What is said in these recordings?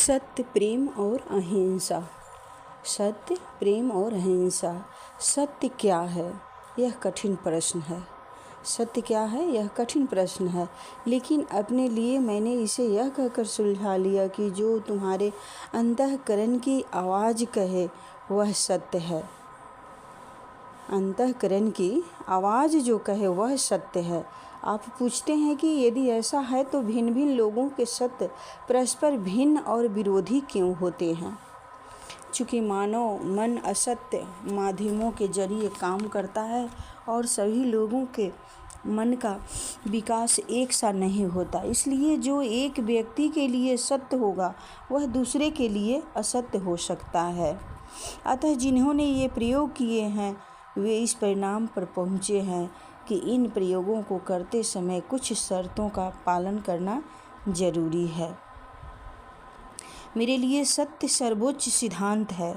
सत्य, प्रेम और अहिंसा। सत्य, प्रेम और अहिंसा। सत्य क्या है? यह कठिन प्रश्न है। सत्य क्या है? यह कठिन प्रश्न है, लेकिन अपने लिए मैंने इसे यह कहकर सुलझा लिया कि जो तुम्हारे अंतःकरण की आवाज़ कहे वह सत्य है। अंतःकरण की आवाज़ जो कहे वह सत्य है। आप पूछते हैं कि यदि ऐसा है तो भिन्न भिन्न लोगों के सत्य परस्पर भिन्न और विरोधी क्यों होते हैं? चूँकि मानव मन असत्य माध्यमों के जरिए काम करता है और सभी लोगों के मन का विकास एक सा नहीं होता, इसलिए जो एक व्यक्ति के लिए सत्य होगा वह दूसरे के लिए असत्य हो सकता है। अतः जिन्होंने ये प्रयोग किए हैं वे इस परिणाम पर पहुँचे हैं कि इन प्रयोगों को करते समय कुछ शर्तों का पालन करना जरूरी है। मेरे लिए सत्य सर्वोच्च सिद्धांत है,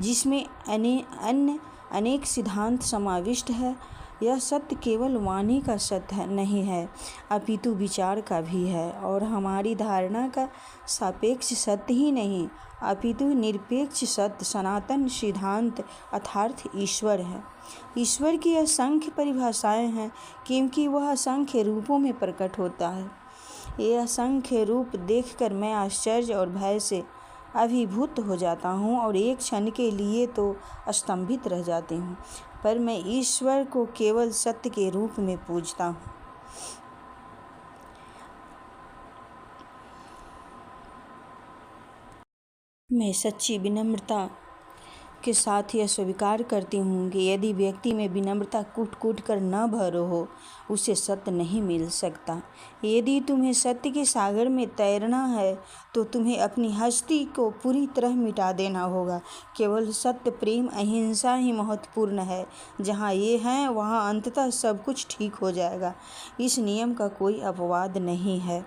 जिसमें अन्य अनेक सिद्धांत समाविष्ट है। यह सत्य केवल वाणी का सत्य नहीं है, अपितु विचार का भी है, और हमारी धारणा का सापेक्ष सत्य ही नहीं, अपितु निरपेक्ष सत्य सनातन सिद्धांत अर्थात ईश्वर है। ईश्वर की असंख्य परिभाषाएं हैं, क्योंकि वह असंख्य रूपों में प्रकट होता है। ये असंख्य रूप देखकर मैं आश्चर्य और भय से अभिभूत हो जाता हूँ और एक क्षण के लिए तो स्तंभित रह जाती हूँ, पर मैं ईश्वर को केवल सत्य के रूप में पूजता हूँ। मैं सच्ची विनम्रता के साथ यह स्वीकार करती हूँ कि यदि व्यक्ति में विनम्रता कूट कूट कर न भरो हो, उसे सत्य नहीं मिल सकता। यदि तुम्हें सत्य के सागर में तैरना है तो तुम्हें अपनी हस्ती को पूरी तरह मिटा देना होगा। केवल सत्य, प्रेम, अहिंसा ही महत्वपूर्ण है। जहाँ ये हैं वहाँ अंततः सब कुछ ठीक हो जाएगा। इस नियम का कोई अपवाद नहीं है।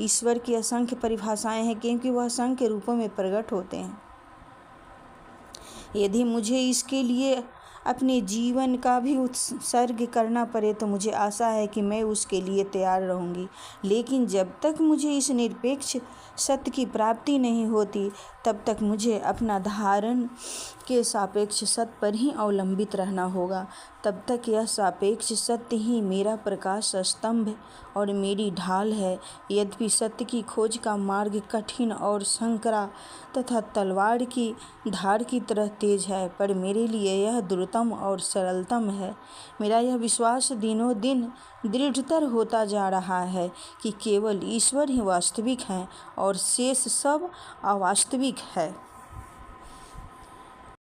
ईश्वर की असंख्य परिभाषाएं हैं, क्योंकि वह असंख्य रूपों में प्रकट होते हैं। यदि मुझे इसके लिए अपने जीवन का भी उत्सर्ग करना पड़े तो मुझे आशा है कि मैं उसके लिए तैयार रहूँगी। लेकिन जब तक मुझे इस निरपेक्ष सत्य की प्राप्ति नहीं होती, तब तक मुझे अपना धारण के सापेक्ष सत्य पर ही अवलंबित रहना होगा। तब तक यह सापेक्ष सत्य ही मेरा प्रकाश स्तंभ और मेरी ढाल है। यद्यपि सत्य की खोज का मार्ग कठिन और संकरा तथा तलवार की धार की तरह तेज है, पर मेरे लिए यह द्रुतम और सरलतम है। मेरा यह विश्वास दिनों दिन दृढ़तर होता जा रहा है कि केवल ईश्वर ही वास्तविक है और शेष सब अवास्तविक है।